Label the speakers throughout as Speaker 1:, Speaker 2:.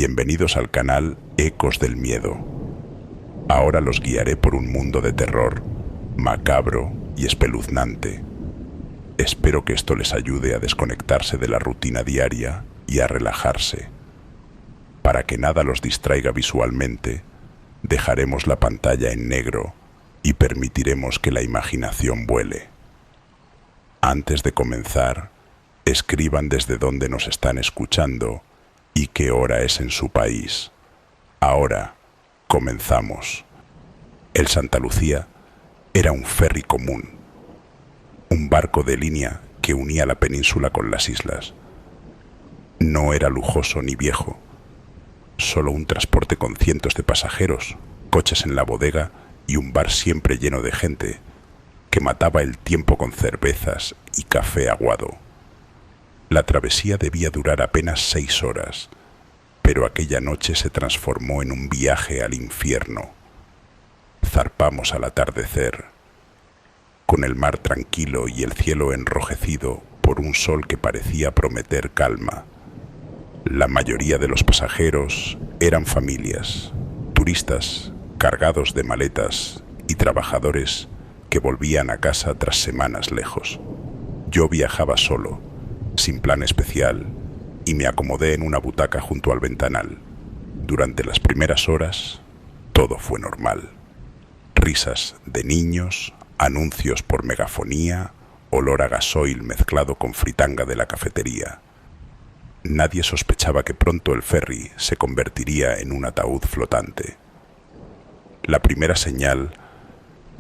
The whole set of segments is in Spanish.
Speaker 1: Bienvenidos al canal Ecos del Miedo. Ahora los guiaré por un mundo de terror, macabro y espeluznante. Espero que esto les ayude a desconectarse de la rutina diaria y a relajarse. Para que nada los distraiga visualmente, dejaremos la pantalla en negro y permitiremos que la imaginación vuele. Antes de comenzar, escriban desde dónde nos están escuchando y qué hora es en su país. Ahora, comenzamos. El Santa Lucía era un ferry común, un barco de línea que unía la península con las islas. No era lujoso ni viejo, solo un transporte con cientos de pasajeros, coches en la bodega y un bar siempre lleno de gente que mataba el tiempo con cervezas y café aguado. La travesía debía durar apenas 6 horas, pero aquella noche se transformó en un viaje al infierno. Zarpamos al atardecer, con el mar tranquilo y el cielo enrojecido por un sol que parecía prometer calma. La mayoría de los pasajeros eran familias, turistas cargados de maletas y trabajadores que volvían a casa tras semanas lejos. Yo viajaba solo, sin plan especial, y me acomodé en una butaca junto al ventanal. Durante las primeras horas, todo fue normal. Risas de niños, anuncios por megafonía, olor a gasoil mezclado con fritanga de la cafetería. Nadie sospechaba que pronto el ferry se convertiría en un ataúd flotante. La primera señal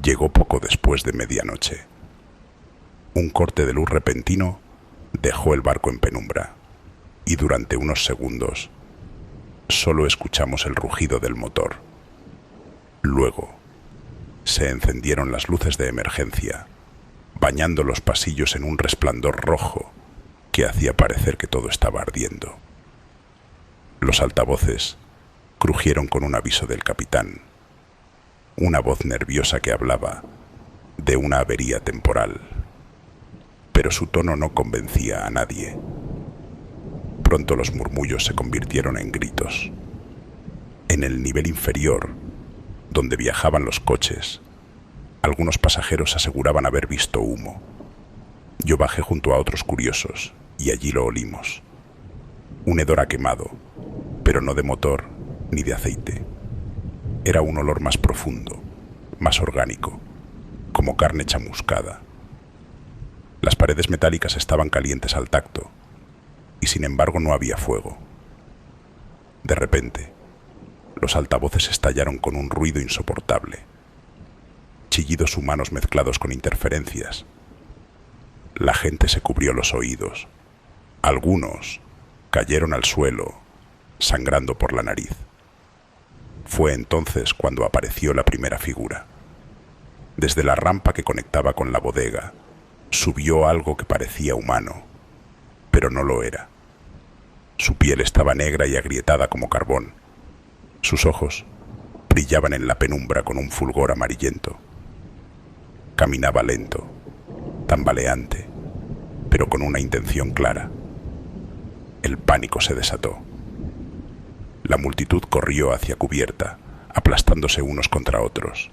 Speaker 1: llegó poco después de medianoche. Un corte de luz repentino dejó el barco en penumbra, y durante unos segundos solo escuchamos el rugido del motor. Luego se encendieron las luces de emergencia, bañando los pasillos en un resplandor rojo que hacía parecer que todo estaba ardiendo. Los altavoces crujieron con un aviso del capitán, una voz nerviosa que hablaba de una avería temporal, pero su tono no convencía a nadie. Pronto los murmullos se convirtieron en gritos. En el nivel inferior, donde viajaban los coches, algunos pasajeros aseguraban haber visto humo. Yo bajé junto a otros curiosos y allí lo olimos. Un hedor a quemado, pero no de motor ni de aceite. Era un olor más profundo, más orgánico, como carne chamuscada. Las paredes metálicas estaban calientes al tacto, y sin embargo no había fuego. De repente, los altavoces estallaron con un ruido insoportable. Chillidos humanos mezclados con interferencias. La gente se cubrió los oídos. Algunos cayeron al suelo, sangrando por la nariz. Fue entonces cuando apareció la primera figura. Desde la rampa que conectaba con la bodega, subió algo que parecía humano, pero no lo era. Su piel estaba negra y agrietada como carbón. Sus ojos brillaban en la penumbra con un fulgor amarillento. Caminaba lento, tambaleante, pero con una intención clara. El pánico se desató. La multitud corrió hacia cubierta, aplastándose unos contra otros.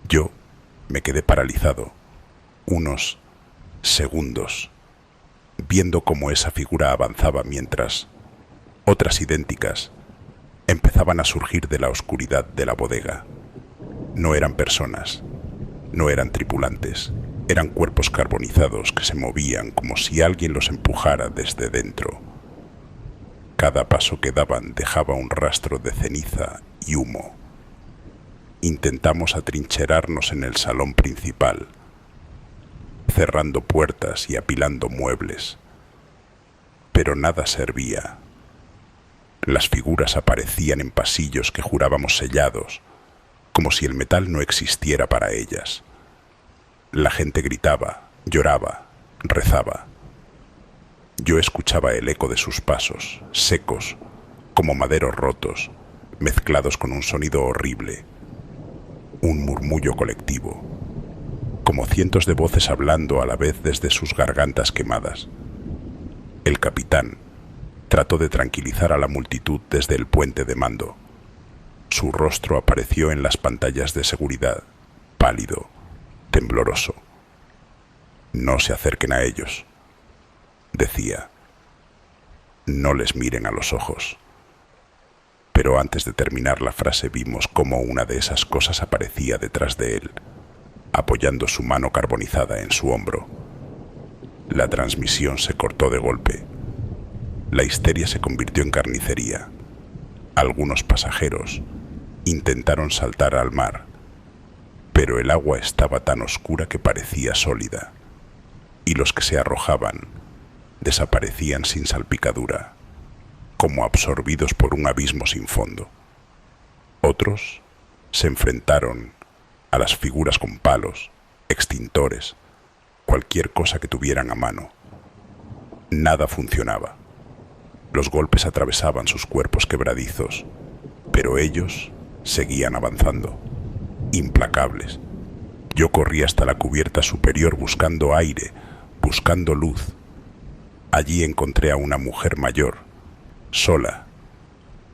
Speaker 1: Yo me quedé paralizado, unos segundos, viendo cómo esa figura avanzaba mientras otras idénticas empezaban a surgir de la oscuridad de la bodega. No eran personas, no eran tripulantes, eran cuerpos carbonizados que se movían como si alguien los empujara desde dentro. Cada paso que daban dejaba un rastro de ceniza y humo. Intentamos atrincherarnos en el salón principal, cerrando puertas y apilando muebles, pero nada servía. Las figuras aparecían en pasillos que jurábamos sellados, como si el metal no existiera para ellas. La gente gritaba, lloraba, rezaba. Yo escuchaba el eco de sus pasos, secos, como maderos rotos, mezclados con un sonido horrible, un murmullo colectivo, como cientos de voces hablando a la vez desde sus gargantas quemadas. El capitán, Trató de tranquilizar a la multitud desde el puente de mando. Su rostro apareció en las pantallas de seguridad, pálido, tembloroso. «No se acerquen a ellos», decía. «No les miren a los ojos». Pero antes de terminar la frase vimos cómo una de esas cosas aparecía detrás de él, apoyando su mano carbonizada en su hombro. La transmisión se cortó de golpe. La histeria se convirtió en carnicería. Algunos pasajeros intentaron saltar al mar, pero el agua estaba tan oscura que parecía sólida, y los que se arrojaban desaparecían sin salpicadura, como absorbidos por un abismo sin fondo. Otros se enfrentaron a las figuras con palos, extintores, cualquier cosa que tuvieran a mano. Nada funcionaba. Los golpes atravesaban sus cuerpos quebradizos, pero ellos seguían avanzando, implacables. Yo corrí hasta la cubierta superior buscando aire, buscando luz. Allí encontré a una mujer mayor, sola,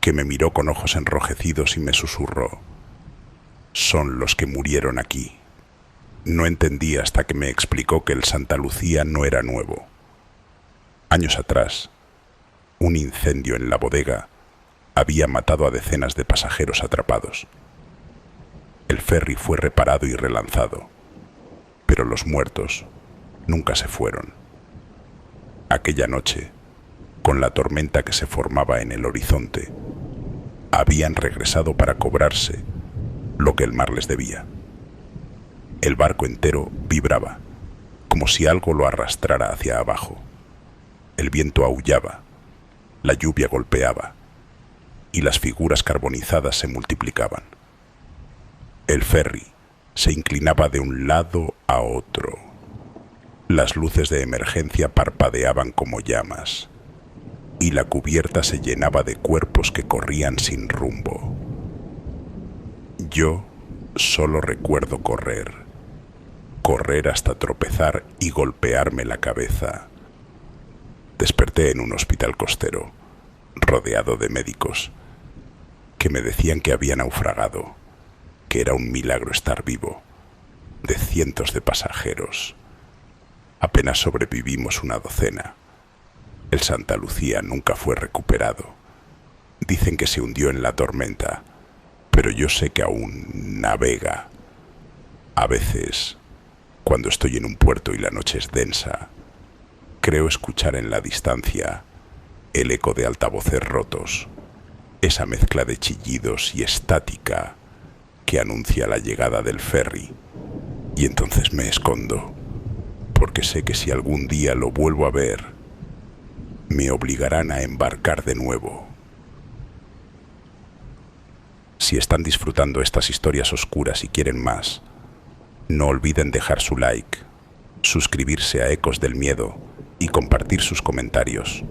Speaker 1: que me miró con ojos enrojecidos y me susurró: «Son los que murieron aquí». No entendí hasta que me explicó que el Santa Lucía no era nuevo. Años atrás, un incendio en la bodega había matado a decenas de pasajeros atrapados. El ferry fue reparado y relanzado, pero los muertos nunca se fueron. Aquella noche, con la tormenta que se formaba en el horizonte, habían regresado para cobrarse lo que el mar les debía. El barco entero vibraba, como si algo lo arrastrara hacia abajo. El viento aullaba, la lluvia golpeaba, y las figuras carbonizadas se multiplicaban. El ferry se inclinaba de un lado a otro. Las luces de emergencia parpadeaban como llamas, y la cubierta se llenaba de cuerpos que corrían sin rumbo. Yo solo recuerdo correr hasta tropezar y golpearme la cabeza. Desperté en un hospital costero, rodeado de médicos, que me decían que había naufragado, que era un milagro estar vivo, de cientos de pasajeros. Apenas sobrevivimos una docena. El Santa Lucía nunca fue recuperado. Dicen que se hundió en la tormenta, pero yo sé que aún navega. A veces, cuando estoy en un puerto y la noche es densa, creo escuchar en la distancia el eco de altavoces rotos, esa mezcla de chillidos y estática que anuncia la llegada del ferry, y entonces me escondo, porque sé que si algún día lo vuelvo a ver, me obligarán a embarcar de nuevo. Si están disfrutando estas historias oscuras y quieren más, no olviden dejar su like, suscribirse a Ecos del Miedo y compartir sus comentarios.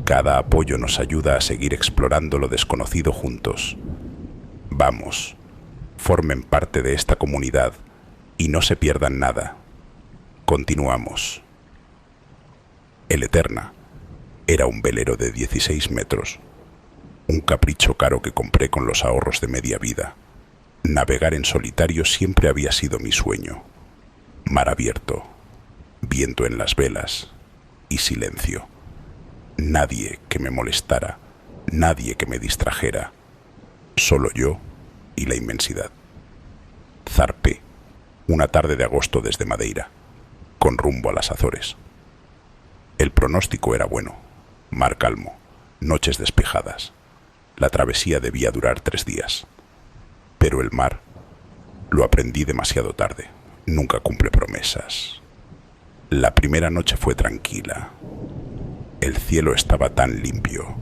Speaker 1: Cada apoyo nos ayuda a seguir explorando lo desconocido juntos. Vamos, formen parte de esta comunidad y no se pierdan nada. Continuamos. El Eterna era un velero de 16 metros, un capricho caro que compré con los ahorros de media vida. Navegar en solitario siempre había sido mi sueño. Mar abierto, viento en las velas y silencio. Nadie que me molestara, nadie que me distrajera, solo yo y la inmensidad. Zarpé una tarde de agosto desde Madeira, con rumbo a las Azores. El pronóstico era bueno, mar calmo, noches despejadas. La travesía debía durar 3 días. Pero el mar, lo aprendí demasiado tarde, nunca cumple promesas. La primera noche fue tranquila. El cielo estaba tan limpio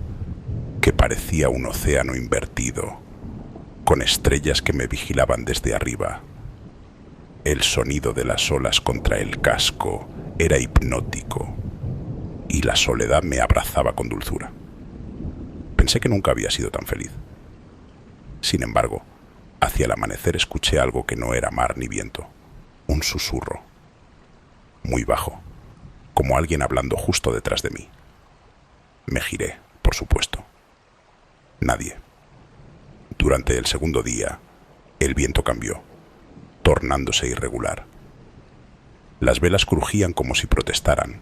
Speaker 1: que parecía un océano invertido, con estrellas que me vigilaban desde arriba. El sonido de las olas contra el casco era hipnótico y la soledad me abrazaba con dulzura. Pensé que nunca había sido tan feliz. Sin embargo, hacia el amanecer escuché algo que no era mar ni viento, un susurro, muy bajo, como alguien hablando justo detrás de mí. Me giré, por supuesto. Nadie. Durante el segundo día, el viento cambió, tornándose irregular. Las velas crujían como si protestaran,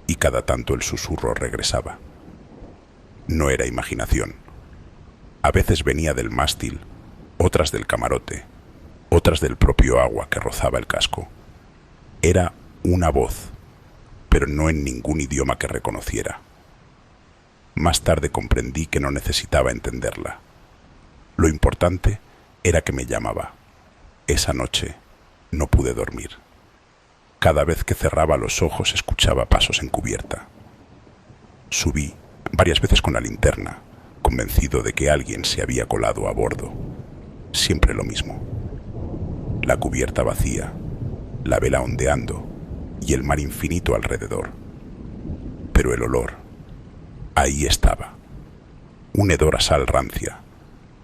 Speaker 1: y cada tanto el susurro regresaba. No era imaginación. A veces venía del mástil, otras del camarote, otras del propio agua que rozaba el casco. Era una voz, pero no en ningún idioma que reconociera. Más tarde comprendí que no necesitaba entenderla. Lo importante era que me llamaba. Esa noche no pude dormir. Cada vez que cerraba los ojos escuchaba pasos en cubierta. Subí varias veces con la linterna, convencido de que alguien se había colado a bordo. Siempre lo mismo. La cubierta vacía, la vela ondeando y el mar infinito alrededor. Pero el olor, ahí estaba. Un hedor a sal rancia,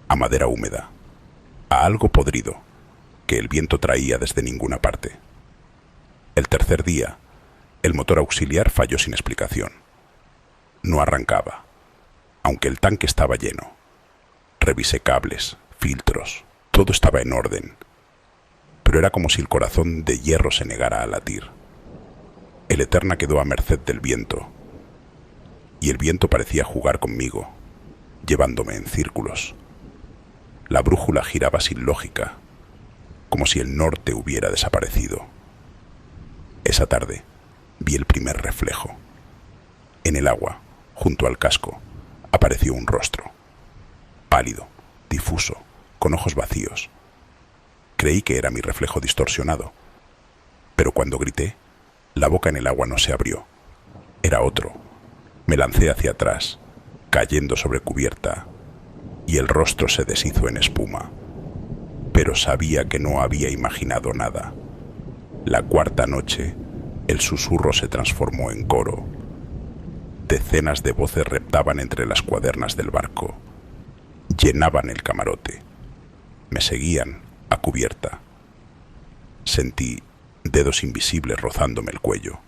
Speaker 1: a madera húmeda, a algo podrido que el viento traía desde ninguna parte. El tercer día, el motor auxiliar falló sin explicación. No arrancaba, aunque el tanque estaba lleno. Revisé cables, filtros, todo estaba en orden, pero era como si el corazón de hierro se negara a latir. El Eterna quedó a merced del viento, y el viento parecía jugar conmigo, llevándome en círculos. La brújula giraba sin lógica, como si el norte hubiera desaparecido. Esa tarde vi el primer reflejo. En el agua, junto al casco, apareció un rostro. Pálido, difuso, con ojos vacíos. Creí que era mi reflejo distorsionado, pero cuando grité, la boca en el agua no se abrió. Era otro. Me lancé hacia atrás, cayendo sobre cubierta, y el rostro se deshizo en espuma. Pero sabía que no había imaginado nada. La cuarta noche, el susurro se transformó en coro. Decenas de voces reptaban entre las cuadernas del barco. Llenaban el camarote. Me seguían a cubierta. Sentí dedos invisibles rozándome el cuello,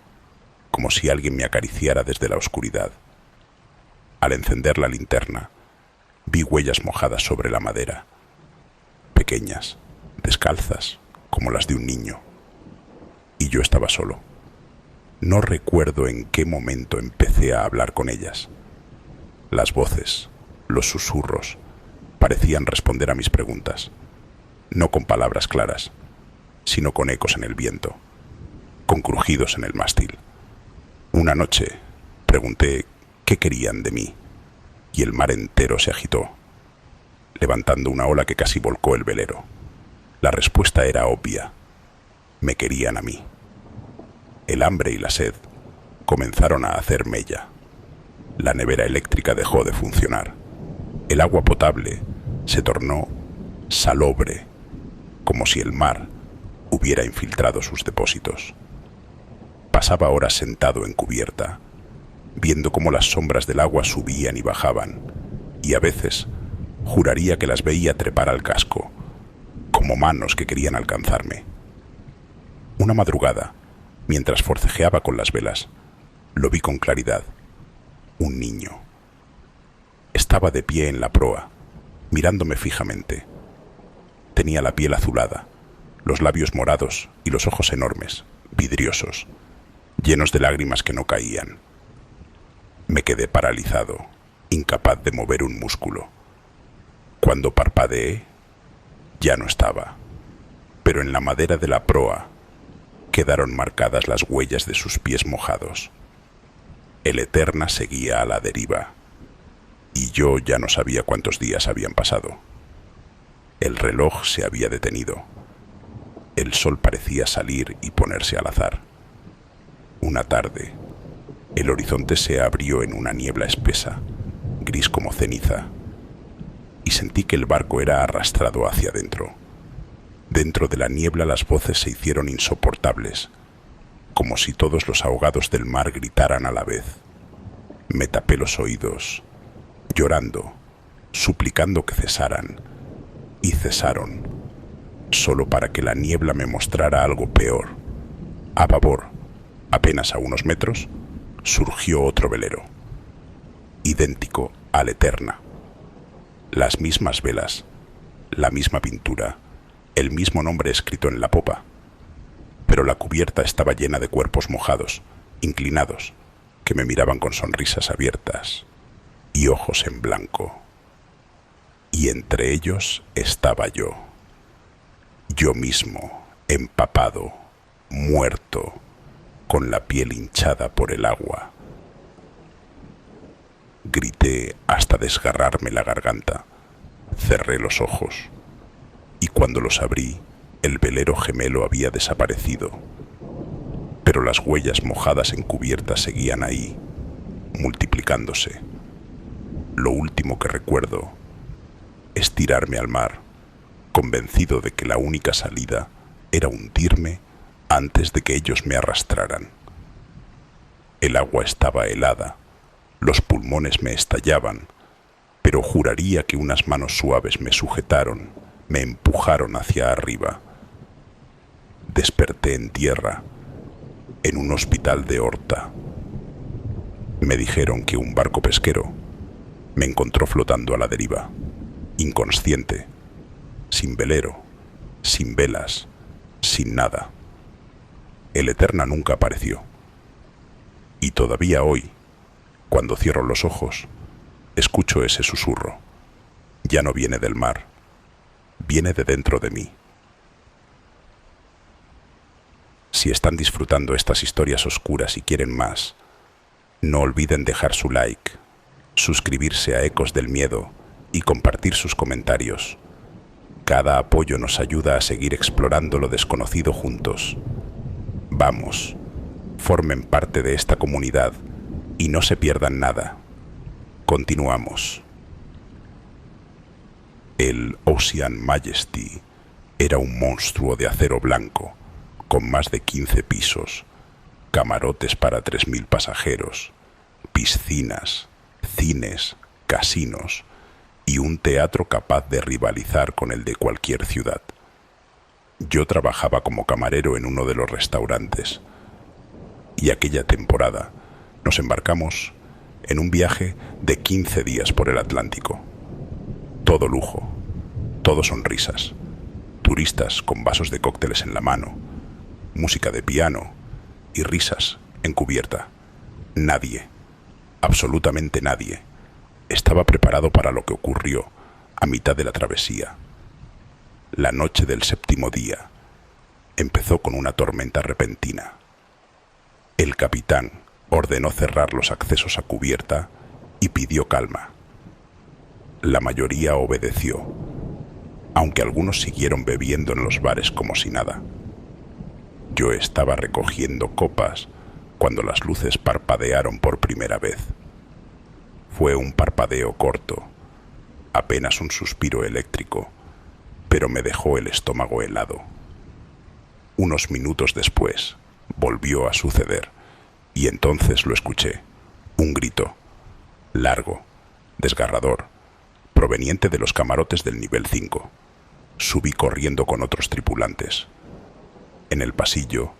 Speaker 1: como si alguien me acariciara desde la oscuridad. Al encender la linterna, vi huellas mojadas sobre la madera, pequeñas, descalzas, como las de un niño. Y yo estaba solo. No recuerdo en qué momento empecé a hablar con ellas. Las voces, los susurros, parecían responder a mis preguntas, no con palabras claras, sino con ecos en el viento, con crujidos en el mástil. Una noche pregunté qué querían de mí, y el mar entero se agitó, levantando una ola que casi volcó el velero. La respuesta era obvia: me querían a mí. El hambre y la sed comenzaron a hacer mella. La nevera eléctrica dejó de funcionar. El agua potable se tornó salobre, como si el mar hubiera infiltrado sus depósitos. Pasaba horas sentado en cubierta, viendo cómo las sombras del agua subían y bajaban, y a veces juraría que las veía trepar al casco, como manos que querían alcanzarme. Una madrugada, mientras forcejeaba con las velas, lo vi con claridad. Un niño. Estaba de pie en la proa, mirándome fijamente. Tenía la piel azulada, los labios morados y los ojos enormes, vidriosos, llenos de lágrimas que no caían. Me quedé paralizado, incapaz de mover un músculo. Cuando parpadeé, ya no estaba, pero en la madera de la proa quedaron marcadas las huellas de sus pies mojados. El Eterna seguía a la deriva, y yo ya no sabía cuántos días habían pasado. El reloj se había detenido. El sol parecía salir y ponerse al azar. Una tarde, el horizonte se abrió en una niebla espesa, gris como ceniza, y sentí que el barco era arrastrado hacia adentro. Dentro de la niebla las voces se hicieron insoportables, como si todos los ahogados del mar gritaran a la vez. Me tapé los oídos, llorando, suplicando que cesaran, y cesaron, solo para que la niebla me mostrara algo peor. A babor, apenas a unos metros, surgió otro velero. idéntico al Eterna. Las mismas velas, la misma pintura, el mismo nombre escrito en la popa, pero la cubierta estaba llena de cuerpos mojados, inclinados, que me miraban con sonrisas abiertas y ojos en blanco. Y entre ellos estaba yo mismo, empapado, muerto, con la piel hinchada por el agua. Grité hasta desgarrarme la garganta, cerré los ojos, y cuando los abrí, el velero gemelo había desaparecido, pero las huellas mojadas en cubierta seguían ahí, multiplicándose. Lo último que recuerdo es tirarme al mar, convencido de que la única salida era hundirme antes de que ellos me arrastraran. El agua estaba helada, los pulmones me estallaban, pero juraría que unas manos suaves me sujetaron, me empujaron hacia arriba. Desperté en tierra, en un hospital de Horta. Me dijeron que un barco pesquero me encontró flotando a la deriva, inconsciente, sin velero, sin velas, sin nada. El Eterna nunca apareció. Y todavía hoy, cuando cierro los ojos, escucho ese susurro. Ya no viene del mar, viene de dentro de mí. Si están disfrutando estas historias oscuras y quieren más, no olviden dejar su like, suscribirse a Ecos del Miedo y compartir sus comentarios. Cada apoyo nos ayuda a seguir explorando lo desconocido juntos. Vamos, formen parte de esta comunidad y no se pierdan nada. Continuamos. El Ocean Majesty era un monstruo de acero blanco, con más de 15 pisos, camarotes para 3.000 pasajeros, piscinas, cines, casinos y un teatro capaz de rivalizar con el de cualquier ciudad. Yo trabajaba como camarero en uno de los restaurantes y aquella temporada nos embarcamos en un viaje de 15 días por el Atlántico. Todo lujo, todo sonrisas, turistas con vasos de cócteles en la mano, música de piano y risas en cubierta. Nadie, absolutamente nadie, estaba preparado para lo que ocurrió a mitad de la travesía. La noche del 7º día empezó con una tormenta repentina. El capitán ordenó cerrar los accesos a cubierta y pidió calma. La mayoría obedeció, aunque algunos siguieron bebiendo en los bares como si nada. Yo estaba recogiendo copas cuando las luces parpadearon por primera vez. Fue un parpadeo corto, apenas un suspiro eléctrico, pero me dejó el estómago helado. Unos minutos después, volvió a suceder, y entonces lo escuché. Un grito, largo, desgarrador, proveniente de los camarotes del nivel 5. Subí corriendo con otros tripulantes. En el pasillo,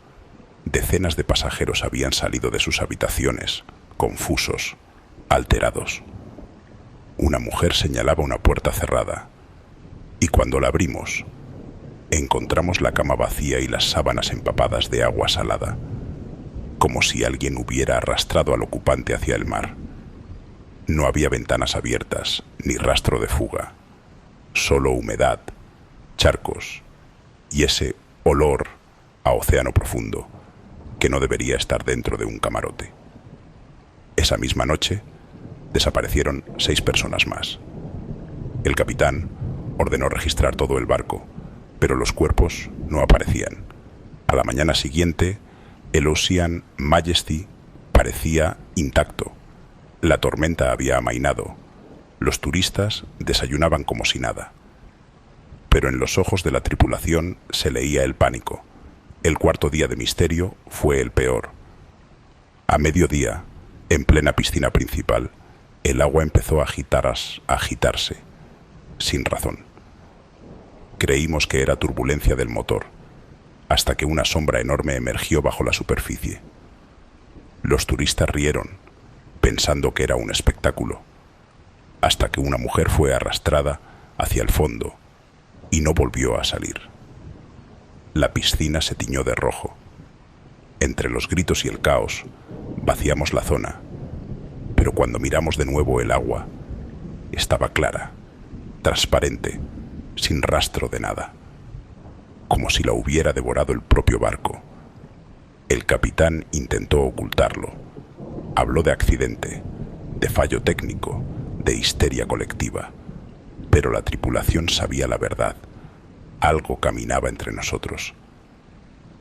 Speaker 1: decenas de pasajeros habían salido de sus habitaciones, confusos, alterados. Una mujer señalaba una puerta cerrada, y cuando la abrimos, encontramos la cama vacía y las sábanas empapadas de agua salada, como si alguien hubiera arrastrado al ocupante hacia el mar. No había ventanas abiertas, ni rastro de fuga, solo humedad, charcos y ese olor a océano profundo que no debería estar dentro de un camarote. Esa misma noche desaparecieron 6 personas más. El capitán ordenó registrar todo el barco, pero los cuerpos no aparecían. A la mañana siguiente, el Ocean Majesty parecía intacto. La tormenta había amainado. Los turistas desayunaban como si nada. Pero en los ojos de la tripulación se leía el pánico. El 4º día de misterio fue el peor. A mediodía, en plena piscina principal, el agua empezó a agitarse, sin razón. Creímos que era turbulencia del motor, hasta que una sombra enorme emergió bajo la superficie. Los turistas rieron, pensando que era un espectáculo, hasta que una mujer fue arrastrada hacia el fondo y no volvió a salir. La piscina se tiñó de rojo. Entre los gritos y el caos, vaciamos la zona, pero cuando miramos de nuevo el agua, estaba clara, transparente, sin rastro de nada, como si la hubiera devorado el propio barco. El capitán intentó ocultarlo. Habló de accidente, de fallo técnico, de histeria colectiva, pero la tripulación sabía la verdad. Algo caminaba entre nosotros.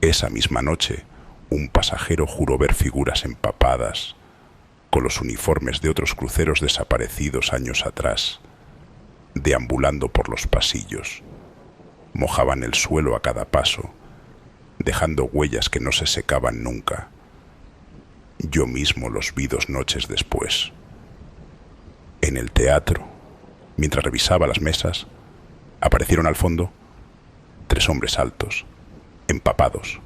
Speaker 1: Esa misma noche, un pasajero juró ver figuras empapadas, con los uniformes de otros cruceros desaparecidos años atrás, deambulando por los pasillos. Mojaban el suelo a cada paso, dejando huellas que no se secaban nunca. Yo mismo los vi 2 noches después. En el teatro, mientras revisaba las mesas, aparecieron al fondo 3 hombres altos, empapados,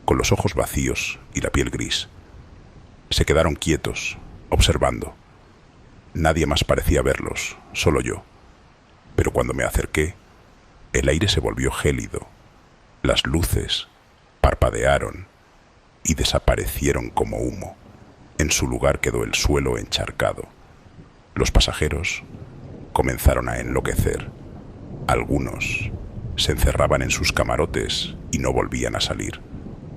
Speaker 1: con los ojos vacíos y la piel gris. Se quedaron quietos, observando. Nadie más parecía verlos, solo yo. Pero cuando me acerqué, el aire se volvió gélido. Las luces parpadearon y desaparecieron como humo. En su lugar quedó el suelo encharcado. Los pasajeros comenzaron a enloquecer. Algunos se encerraban en sus camarotes y no volvían a salir.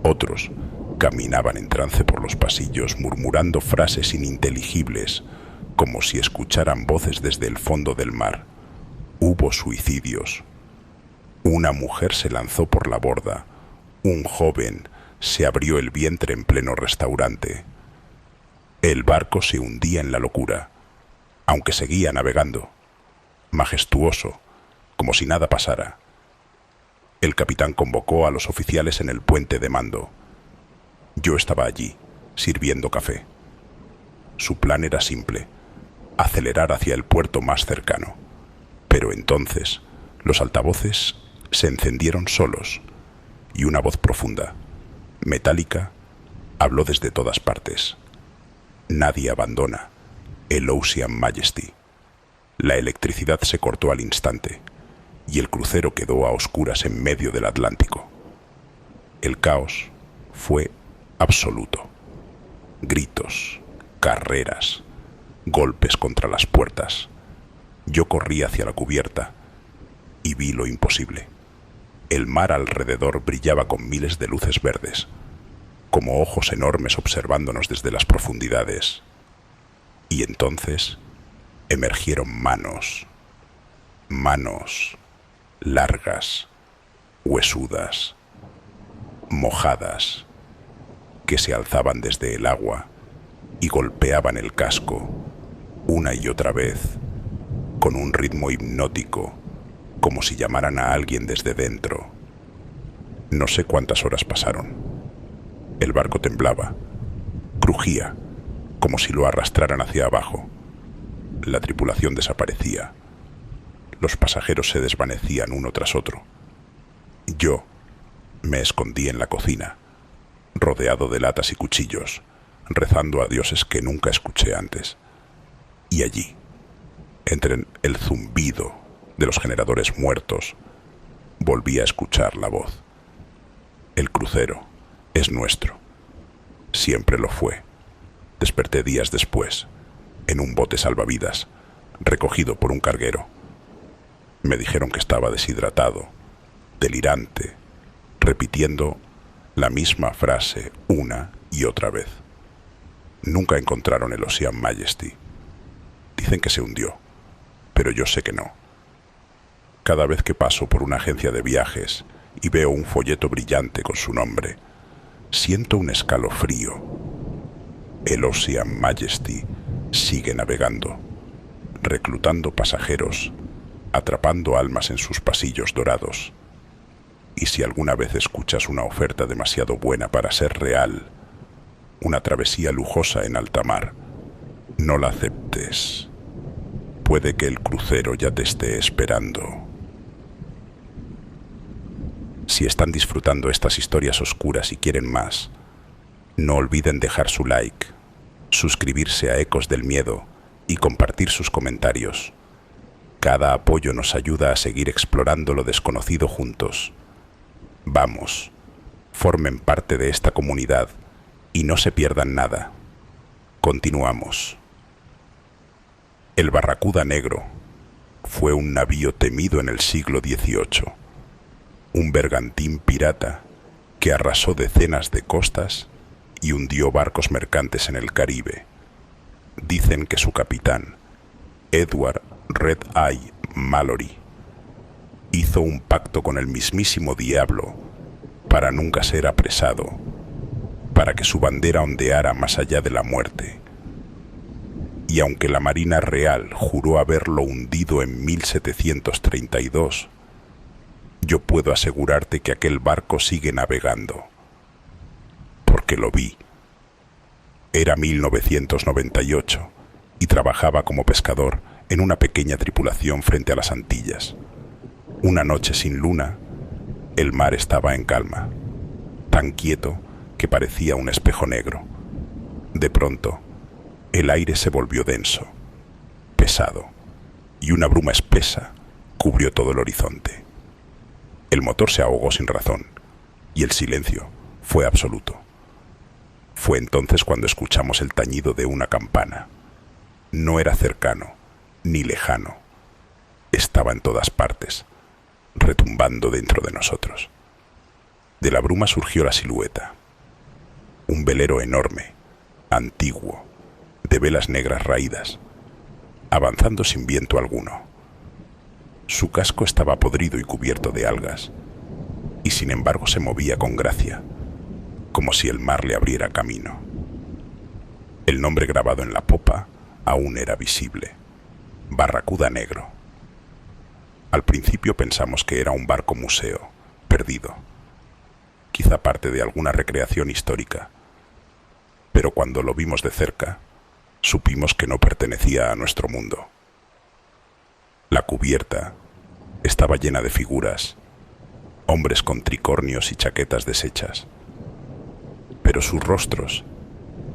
Speaker 1: Otros caminaban en trance por los pasillos, murmurando frases ininteligibles, como si escucharan voces desde el fondo del mar. Hubo suicidios. Una mujer se lanzó por la borda. Un joven se abrió el vientre en pleno restaurante. El barco se hundía en la locura, aunque seguía navegando, majestuoso, como si nada pasara. El capitán convocó a los oficiales en el puente de mando. Yo estaba allí, sirviendo café. Su plan era simple: acelerar hacia el puerto más cercano. Pero entonces los altavoces se encendieron solos y una voz profunda, metálica, habló desde todas partes. Nadie abandona el Ocean Majesty. La electricidad se cortó al instante y el crucero quedó a oscuras en medio del Atlántico. El caos fue absoluto. Gritos, carreras, golpes contra las puertas. Yo corrí hacia la cubierta y vi lo imposible. El mar alrededor brillaba con miles de luces verdes, como ojos enormes observándonos desde las profundidades. Y entonces emergieron manos largas, huesudas, mojadas, que se alzaban desde el agua y golpeaban el casco una y otra vez, con un ritmo hipnótico, como si llamaran a alguien desde dentro. No sé cuántas horas pasaron. El barco temblaba, crujía, como si lo arrastraran hacia abajo. La tripulación desaparecía. Los pasajeros se desvanecían uno tras otro. Yo me escondí en la cocina, rodeado de latas y cuchillos, rezando a dioses que nunca escuché antes. Y allí, entre el zumbido de los generadores muertos, volví a escuchar la voz. El crucero es nuestro. Siempre lo fue. Desperté días después, en un bote salvavidas, recogido por un carguero. Me dijeron que estaba deshidratado, delirante, repitiendo la misma frase una y otra vez. Nunca encontraron el Ocean Majesty. Dicen que se hundió, pero yo sé que no. Cada vez que paso por una agencia de viajes y veo un folleto brillante con su nombre, siento un escalofrío. El Ocean Majesty sigue navegando, reclutando pasajeros, atrapando almas en sus pasillos dorados. Y si alguna vez escuchas una oferta demasiado buena para ser real, una travesía lujosa en alta mar, no la aceptes. Puede que el crucero ya te esté esperando. Si están disfrutando estas historias oscuras y quieren más, no olviden dejar su like, suscribirse a Ecos del Miedo y compartir sus comentarios. Cada apoyo nos ayuda a seguir explorando lo desconocido juntos. Vamos, formen parte de esta comunidad y no se pierdan nada. Continuamos. El Barracuda Negro fue un navío temido en el siglo XVIII, un bergantín pirata que arrasó decenas de costas y hundió barcos mercantes en el Caribe. Dicen que su capitán, Edward Red Eye Mallory, hizo un pacto con el mismísimo diablo para nunca ser apresado, para que su bandera ondeara más allá de la muerte. Y aunque la Marina Real juró haberlo hundido en 1732, yo puedo asegurarte que aquel barco sigue navegando, porque lo vi. Era 1998 y trabajaba como pescador en una pequeña tripulación frente a las Antillas. Una noche sin luna, el mar estaba en calma, tan quieto que parecía un espejo negro. De pronto, el aire se volvió denso, pesado, y una bruma espesa cubrió todo el horizonte. El motor se ahogó sin razón, y el silencio fue absoluto. Fue entonces cuando escuchamos el tañido de una campana. No era cercano, ni lejano. Estaba en todas partes, retumbando dentro de nosotros. De la bruma surgió la silueta. Un velero enorme, antiguo, de velas negras raídas, avanzando sin viento alguno. Su casco estaba podrido y cubierto de algas, y sin embargo se movía con gracia, como si el mar le abriera camino. El nombre grabado en la popa aún era visible: Barracuda Negro. Al principio pensamos que era un barco museo, perdido, quizá parte de alguna recreación histórica, pero cuando lo vimos de cerca, supimos que no pertenecía a nuestro mundo. La cubierta estaba llena de figuras, hombres con tricornios y chaquetas deshechas, pero sus rostros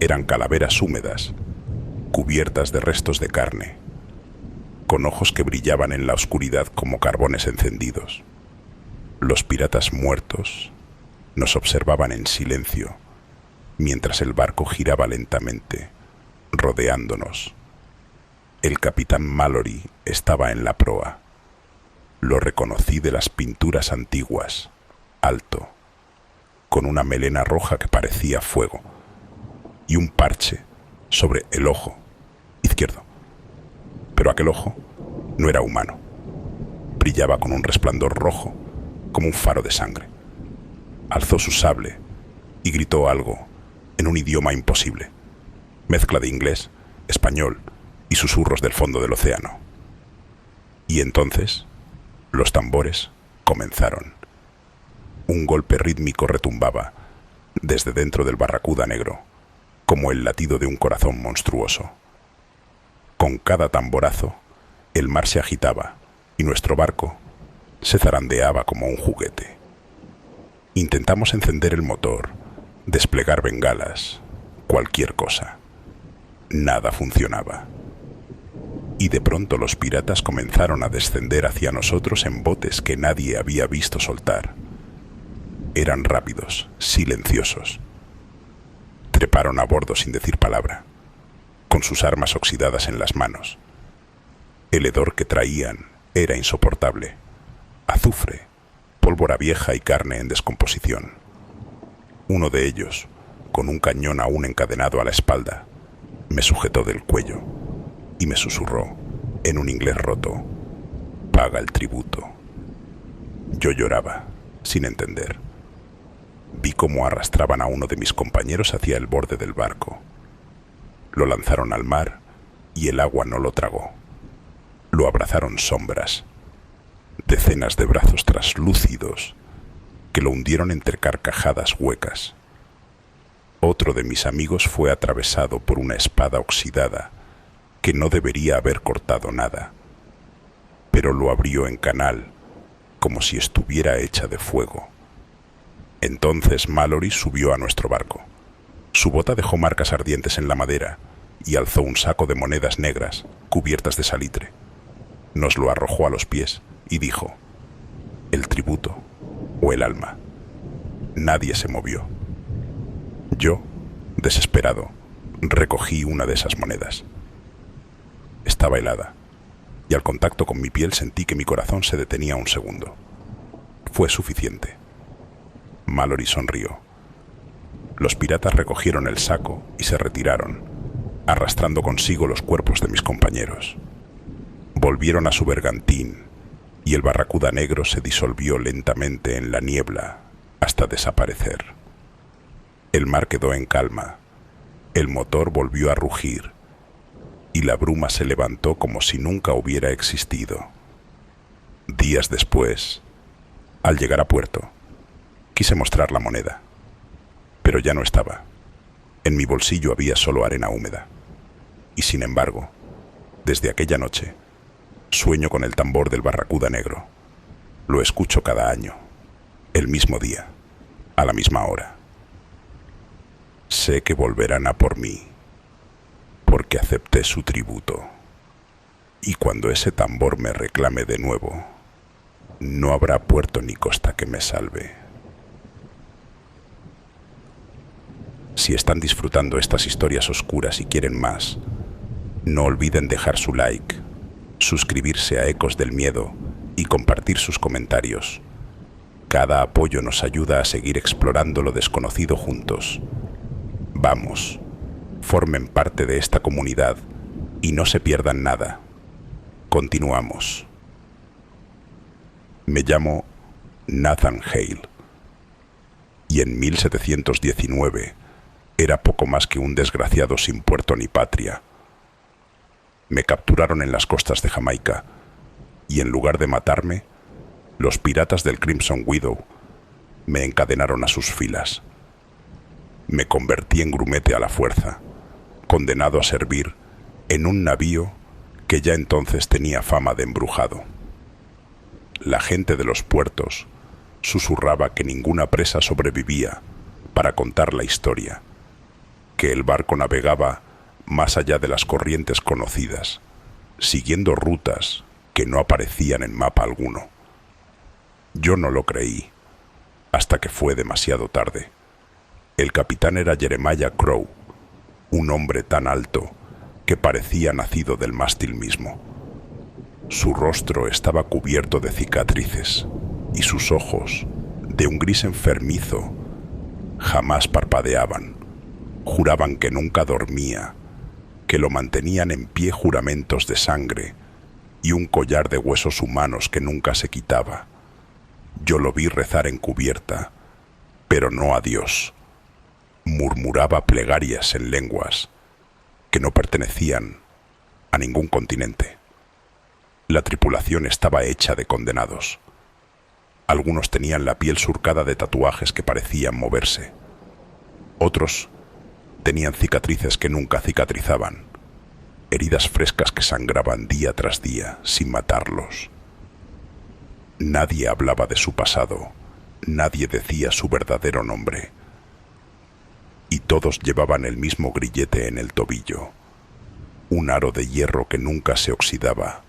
Speaker 1: eran calaveras húmedas, cubiertas de restos de carne, con ojos que brillaban en la oscuridad como carbones encendidos. Los piratas muertos nos observaban en silencio, mientras el barco giraba lentamente, rodeándonos. El capitán Mallory estaba en la proa. Lo reconocí de las pinturas antiguas, alto, con una melena roja que parecía fuego, y un parche sobre el ojo izquierdo. Pero aquel ojo no era humano. Brillaba con un resplandor rojo, como un faro de sangre. Alzó su sable y gritó algo en un idioma imposible, mezcla de inglés, español y susurros del fondo del océano. Y entonces los tambores comenzaron. Un golpe rítmico retumbaba desde dentro del Barracuda Negro, como el latido de un corazón monstruoso. Con cada tamborazo, el mar se agitaba y nuestro barco se zarandeaba como un juguete. Intentamos encender el motor, desplegar bengalas, cualquier cosa. Nada funcionaba. Y de pronto los piratas comenzaron a descender hacia nosotros en botes que nadie había visto soltar. Eran rápidos, silenciosos. Treparon a bordo sin decir palabra, con sus armas oxidadas en las manos. El hedor que traían era insoportable: azufre, pólvora vieja y carne en descomposición. Uno de ellos, con un cañón aún encadenado a la espalda, me sujetó del cuello y me susurró, en un inglés roto: «Paga el tributo». Yo lloraba, sin entender. Vi cómo arrastraban a uno de mis compañeros hacia el borde del barco. Lo lanzaron al mar y el agua no lo tragó. Lo abrazaron sombras, decenas de brazos traslúcidos que lo hundieron entre carcajadas huecas. Otro de mis amigos fue atravesado por una espada oxidada que no debería haber cortado nada, pero lo abrió en canal como si estuviera hecha de fuego. Entonces Mallory subió a nuestro barco. Su bota dejó marcas ardientes en la madera y alzó un saco de monedas negras cubiertas de salitre. Nos lo arrojó a los pies y dijo: el tributo o el alma. Nadie se movió. Yo, desesperado, recogí una de esas monedas. Estaba helada, y al contacto con mi piel sentí que mi corazón se detenía un segundo. Fue suficiente. Mallory sonrió. Los piratas recogieron el saco y se retiraron, arrastrando consigo los cuerpos de mis compañeros. Volvieron a su bergantín, y el Barracuda negro se disolvió lentamente en la niebla hasta desaparecer. El mar quedó en calma, el motor volvió a rugir, y la bruma se levantó como si nunca hubiera existido. Días después, al llegar a puerto, quise mostrar la moneda, pero ya no estaba. En mi bolsillo había solo arena húmeda. Y sin embargo, desde aquella noche, sueño con el tambor del Barracuda negro. Lo escucho cada año, el mismo día, a la misma hora. Sé que volverán a por mí, porque acepté su tributo. Y cuando ese tambor me reclame de nuevo, no habrá puerto ni costa que me salve. Si están disfrutando estas historias oscuras y quieren más, no olviden dejar su like, suscribirse a Ecos del Miedo y compartir sus comentarios. Cada apoyo nos ayuda a seguir explorando lo desconocido juntos. Vamos, formen parte de esta comunidad y no se pierdan nada. Continuamos. Me llamo Nathan Hale y en 1719 era poco más que un desgraciado sin puerto ni patria. Me capturaron en las costas de Jamaica y en lugar de matarme, los piratas del Crimson Widow me encadenaron a sus filas. Me convertí en grumete a la fuerza, condenado a servir en un navío que ya entonces tenía fama de embrujado. La gente de los puertos susurraba que ninguna presa sobrevivía para contar la historia, que el barco navegaba más allá de las corrientes conocidas, siguiendo rutas que no aparecían en mapa alguno. Yo no lo creí, hasta que fue demasiado tarde. El capitán era Jeremiah Crow, un hombre tan alto que parecía nacido del mástil mismo. Su rostro estaba cubierto de cicatrices y sus ojos, de un gris enfermizo, jamás parpadeaban. Juraban que nunca dormía, que lo mantenían en pie juramentos de sangre y un collar de huesos humanos que nunca se quitaba. Yo lo vi rezar en cubierta, pero no a Dios. Murmuraba plegarias en lenguas que no pertenecían a ningún continente. La tripulación estaba hecha de condenados. Algunos tenían la piel surcada de tatuajes que parecían moverse. Otros tenían cicatrices que nunca cicatrizaban, heridas frescas que sangraban día tras día sin matarlos. Nadie hablaba de su pasado, nadie decía su verdadero nombre. Y todos llevaban el mismo grillete en el tobillo, un aro de hierro que nunca se oxidaba,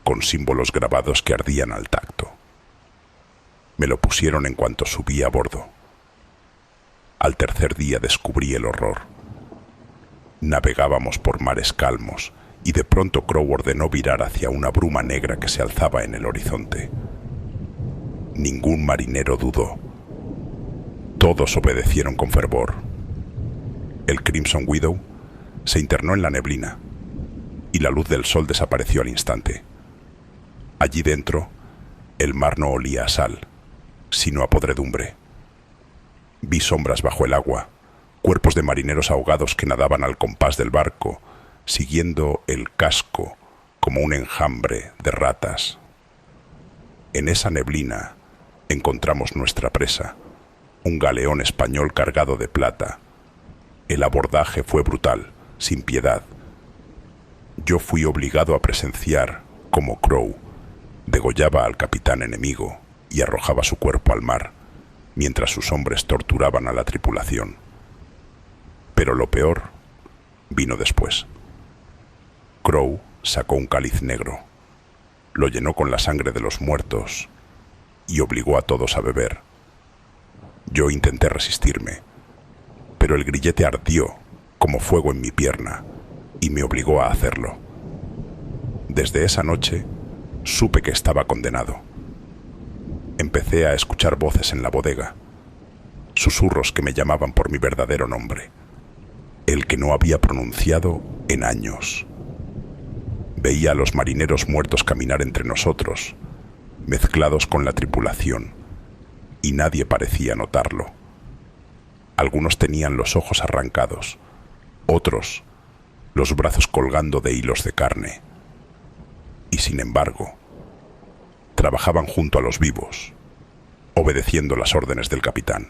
Speaker 1: con símbolos grabados que ardían al tacto. Me lo pusieron en cuanto subí a bordo. Al tercer día descubrí el horror. Navegábamos por mares calmos y de pronto Crow ordenó virar hacia una bruma negra que se alzaba en el horizonte. Ningún marinero dudó. Todos obedecieron con fervor. El Crimson Widow se internó en la neblina y la luz del sol desapareció al instante. Allí dentro, el mar no olía a sal, sino a podredumbre. Vi sombras bajo el agua, cuerpos de marineros ahogados que nadaban al compás del barco, siguiendo el casco como un enjambre de ratas. En esa neblina encontramos nuestra presa, un galeón español cargado de plata. El abordaje fue brutal, sin piedad. Yo fui obligado a presenciar cómo Crow degollaba al capitán enemigo y arrojaba su cuerpo al mar, mientras sus hombres torturaban a la tripulación. Pero lo peor vino después. Crow sacó un cáliz negro, lo llenó con la sangre de los muertos y obligó a todos a beber. Yo intenté resistirme, pero el grillete ardió como fuego en mi pierna y me obligó a hacerlo. Desde esa noche supe que estaba condenado. Empecé a escuchar voces en la bodega, susurros que me llamaban por mi verdadero nombre, el que no había pronunciado en años. Veía a los marineros muertos caminar entre nosotros, mezclados con la tripulación, y nadie parecía notarlo. Algunos tenían los ojos arrancados, otros los brazos colgando de hilos de carne. Y sin embargo, trabajaban junto a los vivos, obedeciendo las órdenes del capitán.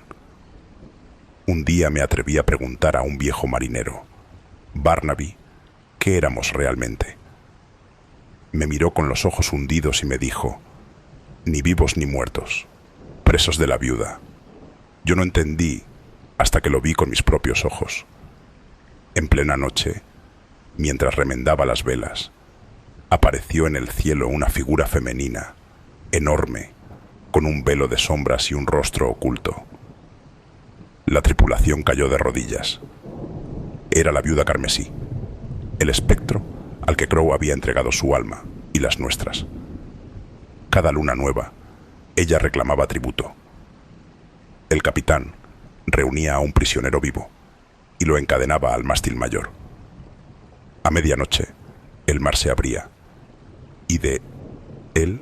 Speaker 1: Un día me atreví a preguntar a un viejo marinero, Barnaby, ¿qué éramos realmente? Me miró con los ojos hundidos y me dijo, ni vivos ni muertos, presos de la viuda. Yo no entendí hasta que lo vi con mis propios ojos. En plena noche, mientras remendaba las velas, apareció en el cielo una figura femenina, enorme, con un velo de sombras y un rostro oculto. La tripulación cayó de rodillas. Era la viuda carmesí, el espectro al que Crow había entregado su alma y las nuestras. Cada luna nueva, ella reclamaba tributo. El capitán reunía a un prisionero vivo y lo encadenaba al mástil mayor. A medianoche, el mar se abría y de él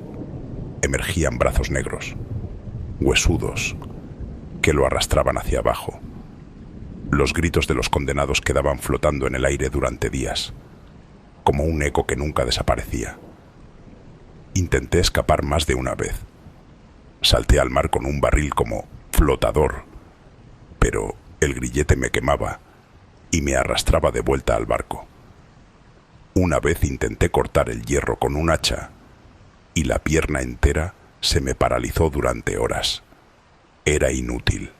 Speaker 1: emergían brazos negros, huesudos, que lo arrastraban hacia abajo. Los gritos de los condenados quedaban flotando en el aire durante días, como un eco que nunca desaparecía. Intenté escapar más de una vez. Salté al mar con un barril como flotador, pero el grillete me quemaba y me arrastraba de vuelta al barco. Una vez intenté cortar el hierro con un hacha y la pierna entera se me paralizó durante horas. Era inútil.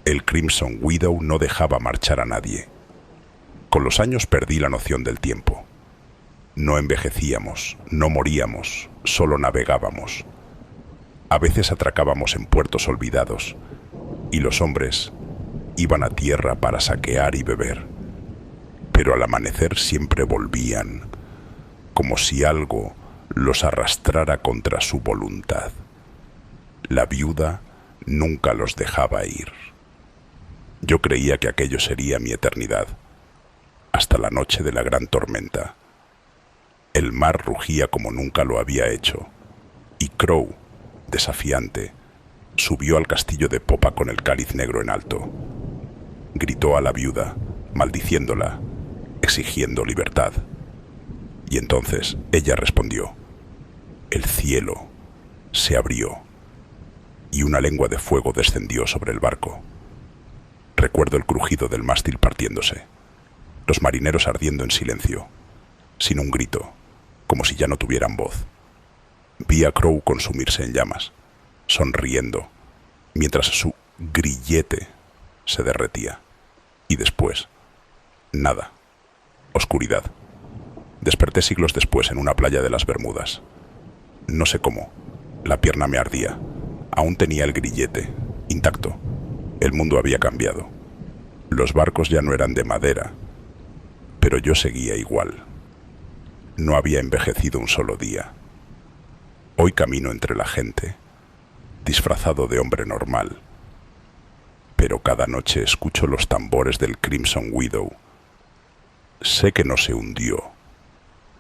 Speaker 1: El Crimson Widow no dejaba marchar a nadie. Con los años perdí la noción del tiempo. No envejecíamos, no moríamos, solo navegábamos. A veces atracábamos en puertos olvidados y los hombres iban a tierra para saquear y beber. Pero al amanecer siempre volvían, como si algo los arrastrara contra su voluntad. La viuda nunca los dejaba ir. Yo creía que aquello sería mi eternidad, hasta la noche de la gran tormenta. El mar rugía como nunca lo había hecho, y Crow, desafiante, subió al castillo de popa con el cáliz negro en alto. Gritó a la viuda, maldiciéndola, exigiendo libertad. Y entonces ella respondió. El cielo se abrió y una lengua de fuego descendió sobre el barco. Recuerdo el crujido del mástil partiéndose, los marineros ardiendo en silencio, sin un grito, como si ya no tuvieran voz. Vi a Crow consumirse en llamas, sonriendo, mientras su grillete se derretía. Y después, nada, oscuridad. Desperté siglos después en una playa de las Bermudas. No sé cómo, la pierna me ardía. Aún tenía el grillete, intacto. El mundo había cambiado. Los barcos ya no eran de madera, pero yo seguía igual. No había envejecido un solo día. Hoy camino entre la gente, disfrazado de hombre normal, pero cada noche escucho los tambores del Crimson Widow. Sé que no se hundió,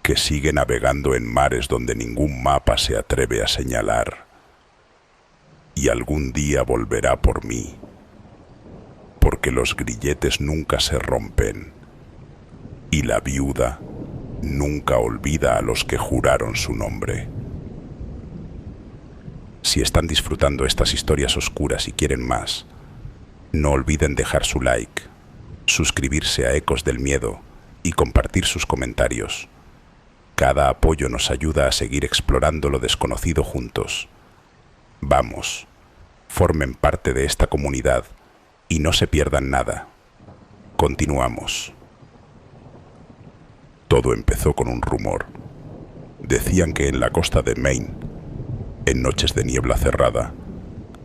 Speaker 1: que sigue navegando en mares donde ningún mapa se atreve a señalar, y algún día volverá por mí, porque los grilletes nunca se rompen, y la viuda nunca olvida a los que juraron su nombre. Si están disfrutando estas historias oscuras y quieren más, no olviden dejar su like, suscribirse a Ecos del Miedo y compartir sus comentarios. Cada apoyo nos ayuda a seguir explorando lo desconocido juntos. Vamos, formen parte de esta comunidad y no se pierdan nada. Continuamos. Todo empezó con un rumor. Decían que en la costa de Maine, en noches de niebla cerrada,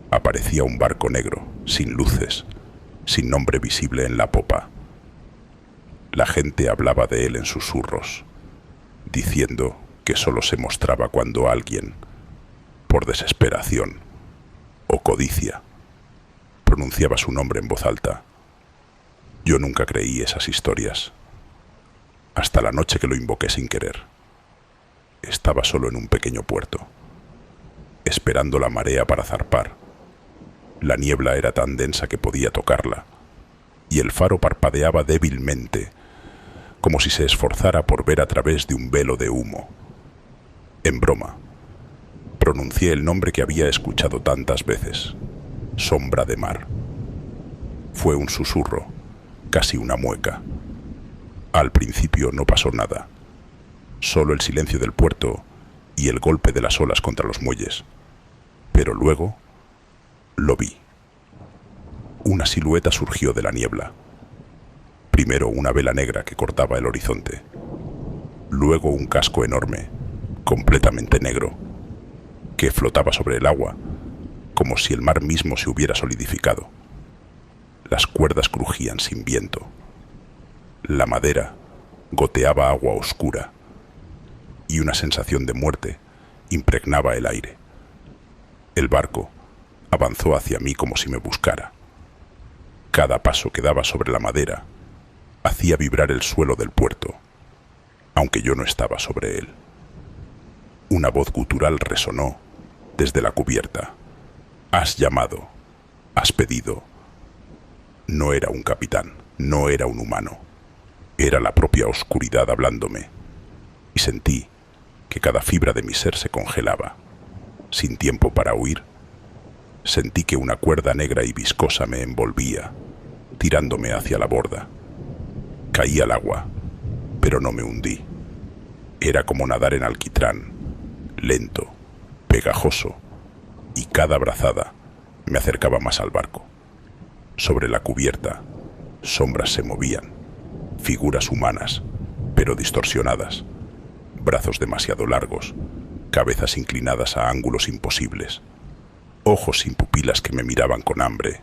Speaker 1: aparecía un barco negro, sin luces, sin nombre visible en la popa. La gente hablaba de él en susurros, diciendo que solo se mostraba cuando alguien, por desesperación o codicia, pronunciaba su nombre en voz alta. Yo nunca creí esas historias, hasta la noche que lo invoqué sin querer. Estaba solo en un pequeño puerto, esperando la marea para zarpar. La niebla era tan densa que podía tocarla, y el faro parpadeaba débilmente, como si se esforzara por ver a través de un velo de humo. En broma, pronuncié el nombre que había escuchado tantas veces: Sombra de Mar. Fue un susurro, casi una mueca. Al principio no pasó nada, solo el silencio del puerto y el golpe de las olas contra los muelles. Pero luego lo vi. Una silueta surgió de la niebla. Primero una vela negra que cortaba el horizonte. Luego un casco enorme, completamente negro, que flotaba sobre el agua, como si el mar mismo se hubiera solidificado. Las cuerdas crujían sin viento. La madera goteaba agua oscura, y una sensación de muerte impregnaba el aire. El barco avanzó hacia mí como si me buscara. Cada paso que daba sobre la madera hacía vibrar el suelo del puerto, aunque yo no estaba sobre él. Una voz gutural resonó desde la cubierta. Has llamado, has pedido. No era un capitán, no era un humano. Era la propia oscuridad hablándome, y sentí que cada fibra de mi ser se congelaba. Sin tiempo para huir, sentí que una cuerda negra y viscosa me envolvía, tirándome hacia la borda. Caí al agua, pero no me hundí. Era como nadar en alquitrán, lento, pegajoso, y cada brazada me acercaba más al barco. Sobre la cubierta, sombras se movían, figuras humanas, pero distorsionadas, brazos demasiado largos, cabezas inclinadas a ángulos imposibles, ojos sin pupilas que me miraban con hambre.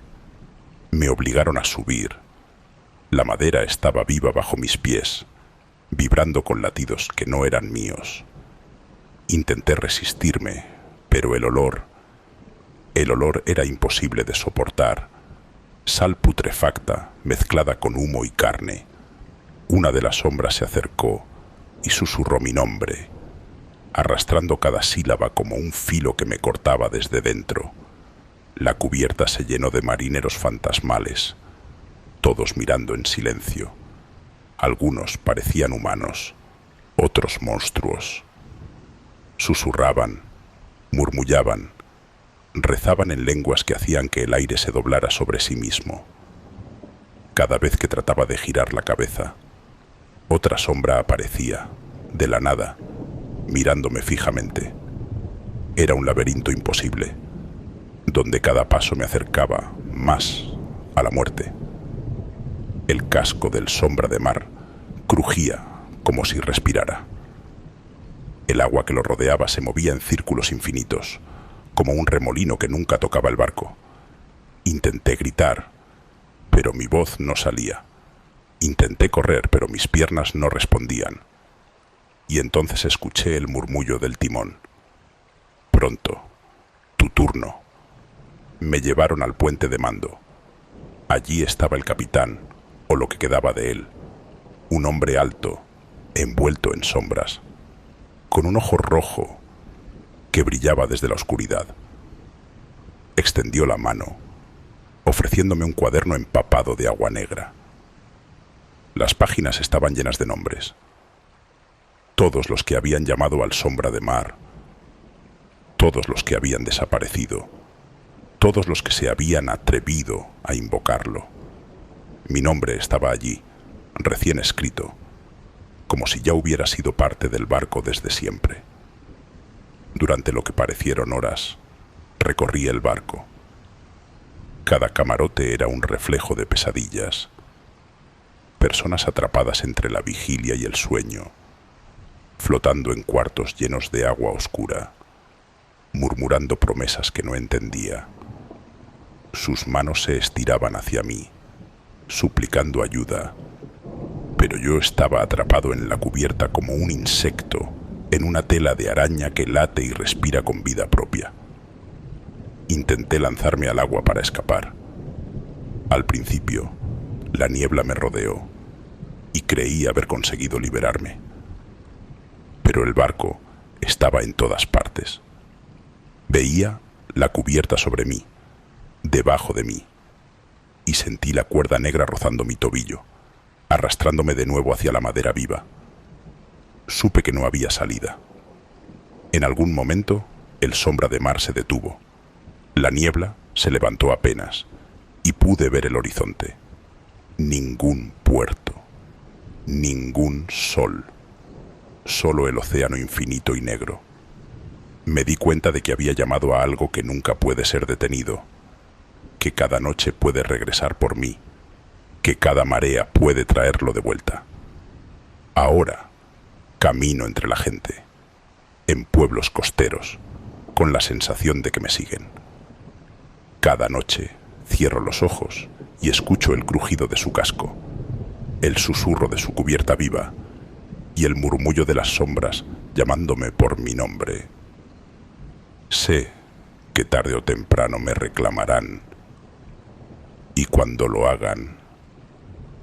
Speaker 1: Me obligaron a subir. La madera estaba viva bajo mis pies, vibrando con latidos que no eran míos. Intenté resistirme, pero el olor era imposible de soportar. Sal putrefacta mezclada con humo y carne. Una de las sombras se acercó y susurró mi nombre, arrastrando cada sílaba como un filo que me cortaba desde dentro. La cubierta se llenó de marineros fantasmales, todos mirando en silencio. Algunos parecían humanos, otros monstruos. Susurraban, murmullaban, rezaban en lenguas que hacían que el aire se doblara sobre sí mismo. Cada vez que trataba de girar la cabeza, otra sombra aparecía, de la nada, mirándome fijamente. Era un laberinto imposible, donde cada paso me acercaba más a la muerte. El casco del Sombra de Mar crujía como si respirara. El agua que lo rodeaba se movía en círculos infinitos, como un remolino que nunca tocaba el barco. Intenté gritar, pero mi voz no salía. Intenté correr, pero mis piernas no respondían. Y entonces escuché el murmullo del timón. Pronto, tu turno. Me llevaron al puente de mando. Allí estaba el capitán, o lo que quedaba de él, un hombre alto, envuelto en sombras, con un ojo rojo que brillaba desde la oscuridad. Extendió la mano, ofreciéndome un cuaderno empapado de agua negra. Las páginas estaban llenas de nombres. Todos los que habían llamado al Sombra de Mar, todos los que habían desaparecido, todos los que se habían atrevido a invocarlo. Mi nombre estaba allí, recién escrito, como si ya hubiera sido parte del barco desde siempre. Durante lo que parecieron horas, recorrí el barco. Cada camarote era un reflejo de pesadillas. personas atrapadas entre la vigilia y el sueño, flotando en cuartos llenos de agua oscura, murmurando promesas que no entendía. Sus manos se estiraban hacia mí, suplicando ayuda, pero yo estaba atrapado en la cubierta como un insecto en una tela de araña que late y respira con vida propia. Intenté lanzarme al agua para escapar. Al principio, la niebla me rodeó y creí haber conseguido liberarme. Pero el barco estaba en todas partes. Veía la cubierta sobre mí, debajo de mí, y sentí la cuerda negra rozando mi tobillo, arrastrándome de nuevo hacia la madera viva. Supe que no había salida. En algún momento, el sombra de mar se detuvo. La niebla se levantó apenas y pude ver el horizonte. Ningún puerto, ningún sol, solo el océano infinito y negro. Me di cuenta de que había llamado a algo que nunca puede ser detenido, que cada noche puede regresar por mí, que cada marea puede traerlo de vuelta. Ahora camino entre la gente, en pueblos costeros, con la sensación de que me siguen. Cada noche cierro los ojos y escucho el crujido de su casco, el susurro de su cubierta viva y el murmullo de las sombras llamándome por mi nombre. Sé que tarde o temprano me reclamarán, y cuando lo hagan,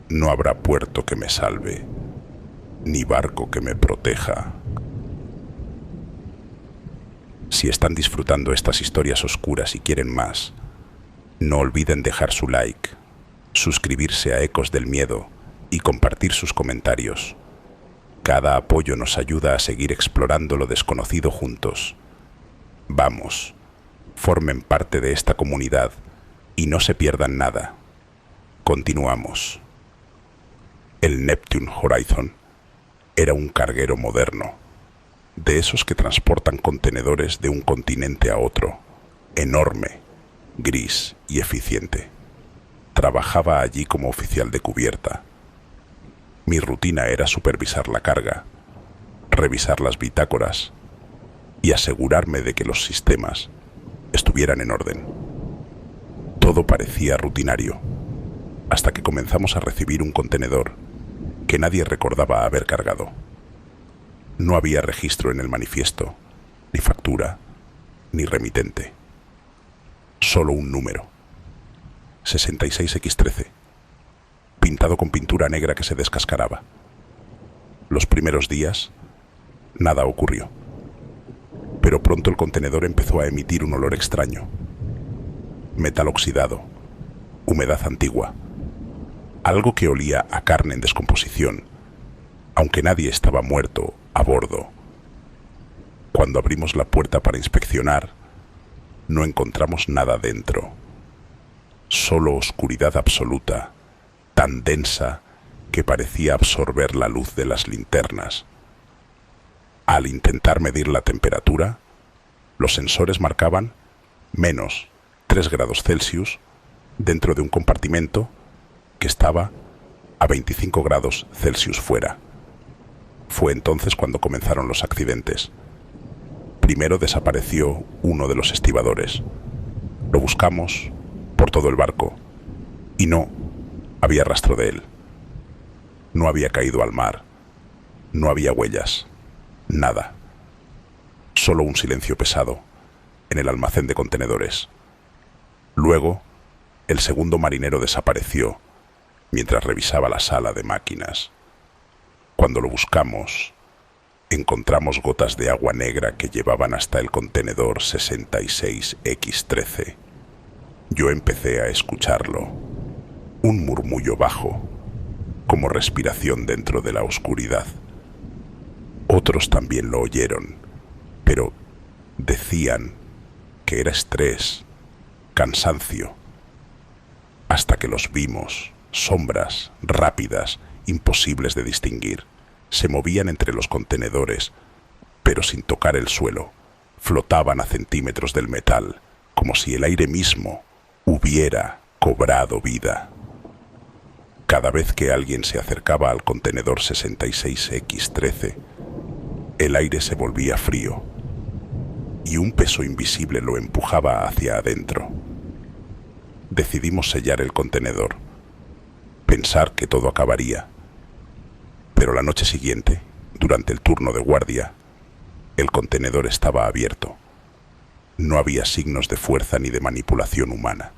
Speaker 1: no habrá puerto que me salve, ni barco que me proteja. Si están disfrutando estas historias oscuras y quieren más, no olviden dejar su like, suscribirse a Ecos del Miedo y compartir sus comentarios. Cada apoyo nos ayuda a seguir explorando lo desconocido juntos. Vamos, formen parte de esta comunidad y no se pierdan nada. Continuamos. El Neptune Horizon era un carguero moderno, de esos que transportan contenedores de un continente a otro, enorme, gris y eficiente. Trabajaba allí como oficial de cubierta. Mi rutina era supervisar la carga, revisar las bitácoras y asegurarme de que los sistemas estuvieran en orden. Todo parecía rutinario, hasta que comenzamos a recibir un contenedor que nadie recordaba haber cargado. No había registro en el manifiesto, ni factura, ni remitente. Solo un número, 66X13, pintado con pintura negra que se descascaraba. Los primeros días, nada ocurrió. Pero pronto el contenedor empezó a emitir un olor extraño. Metal oxidado, humedad antigua, algo que olía a carne en descomposición, aunque nadie estaba muerto a bordo. Cuando abrimos la puerta para inspeccionar, no encontramos nada dentro. Solo oscuridad absoluta, tan densa que parecía absorber la luz de las linternas. Al intentar medir la temperatura, los sensores marcaban menos 3 grados Celsius dentro de un compartimento que estaba a 25 grados Celsius fuera. Fue entonces cuando comenzaron los accidentes. Primero desapareció uno de los estibadores. Lo buscamos por todo el barco y no había rastro de él. No había caído al mar. No había huellas. Nada. Solo un silencio pesado en el almacén de contenedores. Luego, el segundo marinero desapareció mientras revisaba la sala de máquinas. Cuando lo buscamos, encontramos gotas de agua negra que llevaban hasta el contenedor 66X13. Yo empecé a escucharlo, un murmullo bajo, como respiración dentro de la oscuridad. Otros también lo oyeron, pero decían que era estrés, cansancio, hasta que los vimos, sombras rápidas, imposibles de distinguir. Se movían entre los contenedores, pero sin tocar el suelo. Flotaban a centímetros del metal, como si el aire mismo hubiera cobrado vida. Cada vez que alguien se acercaba al contenedor 66X13, el aire se volvía frío y un peso invisible lo empujaba hacia adentro. Decidimos sellar el contenedor, pensar que todo acabaría, pero la noche siguiente, durante el turno de guardia, el contenedor estaba abierto. No había signos de fuerza ni de manipulación humana.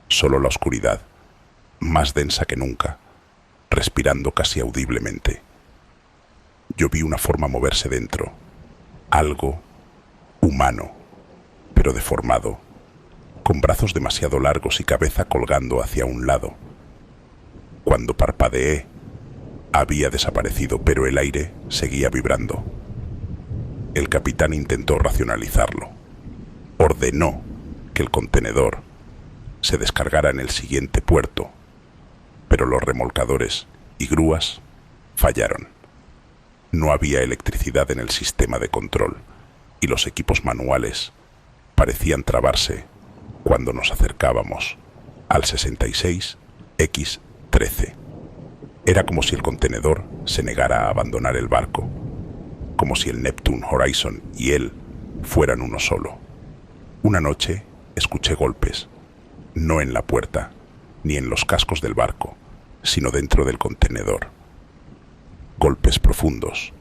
Speaker 1: Solo la oscuridad, más densa que nunca, respirando casi audiblemente. Yo vi una forma moverse dentro, algo humano, pero deformado, con brazos demasiado largos y cabeza colgando hacia un lado. Cuando parpadeé, había desaparecido, pero el aire seguía vibrando. El capitán intentó racionalizarlo. Ordenó que el contenedor se descargara en el siguiente puerto, pero los remolcadores y grúas fallaron. No había electricidad en el sistema de control y los equipos manuales parecían trabarse cuando nos acercábamos al 66X13. Era como si el contenedor se negara a abandonar el barco, como si el Neptune Horizon y él fueran uno solo. Una noche escuché golpes, no en la puerta ni en los cascos del barco, sino dentro del contenedor. Golpes profundos,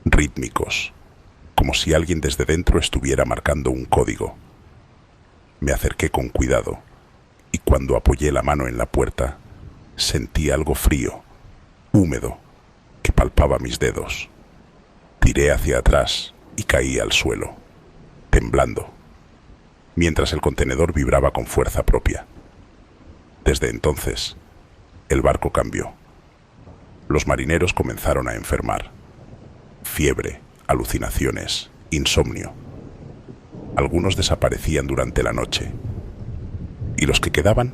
Speaker 1: rítmicos, como si alguien desde dentro estuviera marcando un código. Me acerqué con cuidado y cuando apoyé la mano en la puerta, sentí algo frío, húmedo, que palpaba mis dedos. Tiré hacia atrás y caí al suelo, temblando, mientras el contenedor vibraba con fuerza propia. Desde entonces, el barco cambió. Los marineros comenzaron a enfermar. Fiebre, alucinaciones, insomnio. Algunos desaparecían durante la noche, y los que quedaban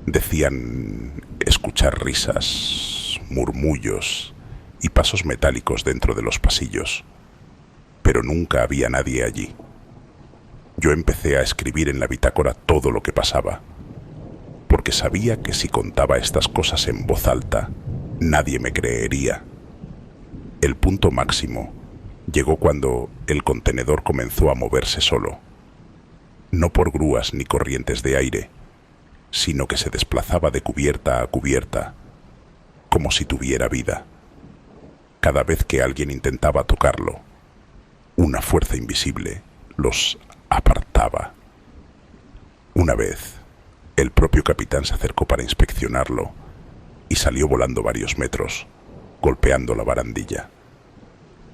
Speaker 1: decían escuchar risas, murmullos y pasos metálicos dentro de los pasillos, pero nunca había nadie allí. Yo empecé a escribir en la bitácora todo lo que pasaba, porque sabía que si contaba estas cosas en voz alta, nadie me creería. El punto máximo llegó cuando el contenedor comenzó a moverse solo, no por grúas ni corrientes de aire, sino que se desplazaba de cubierta a cubierta, como si tuviera vida. Cada vez que alguien intentaba tocarlo, una fuerza invisible los apartaba. Una vez, el propio capitán se acercó para inspeccionarlo y salió volando varios metros, golpeando la barandilla.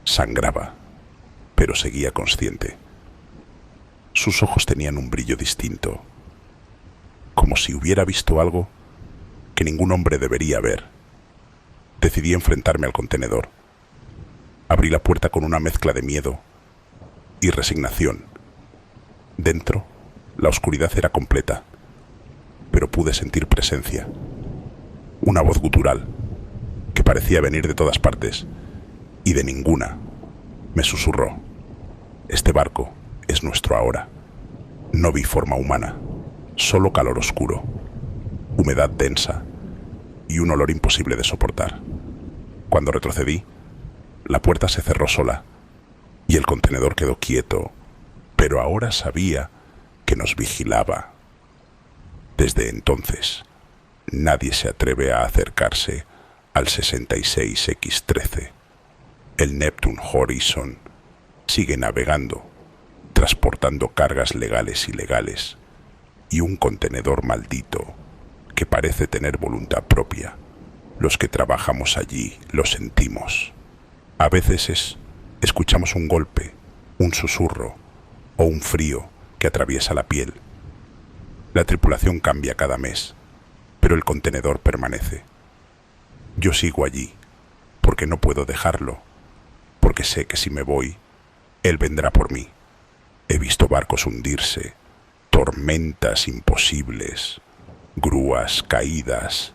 Speaker 1: Sangraba, pero seguía consciente. Sus ojos tenían un brillo distinto, como si hubiera visto algo que ningún hombre debería ver. Decidí enfrentarme al contenedor. Abrí la puerta con una mezcla de miedo y resignación. Dentro, la oscuridad era completa, pero pude sentir presencia. Una voz gutural, que parecía venir de todas partes, y de ninguna, me susurró: este barco es nuestro ahora. No vi forma humana, solo calor oscuro, humedad densa y un olor imposible de soportar. Cuando retrocedí, la puerta se cerró sola y el contenedor quedó quieto, pero ahora sabía que nos vigilaba. Desde entonces, nadie se atreve a acercarse al 66X13. El Neptune Horizon sigue navegando, transportando cargas legales y ilegales, y un contenedor maldito que parece tener voluntad propia. Los que trabajamos allí lo sentimos. A veces escuchamos un golpe, un susurro o un frío que atraviesa la piel. La tripulación cambia cada mes, pero el contenedor permanece. Yo sigo allí, porque no puedo dejarlo, porque sé que si me voy, él vendrá por mí. He visto barcos hundirse, tormentas imposibles, grúas caídas,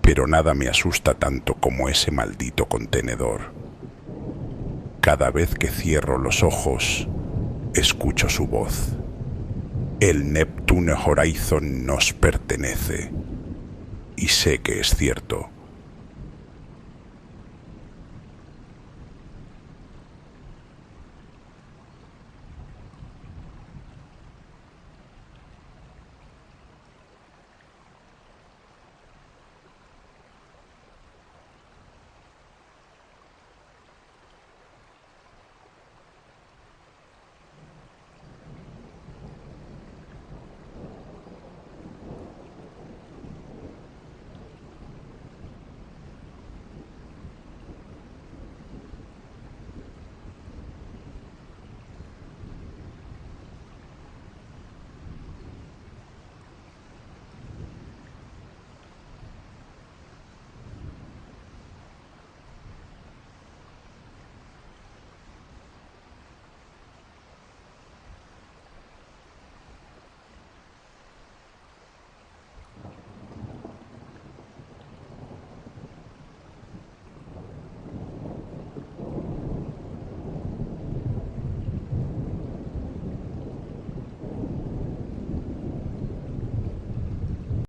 Speaker 1: pero nada me asusta tanto como ese maldito contenedor. Cada vez que cierro los ojos, escucho su voz. El Neptune Horizon nos pertenece y sé que es cierto.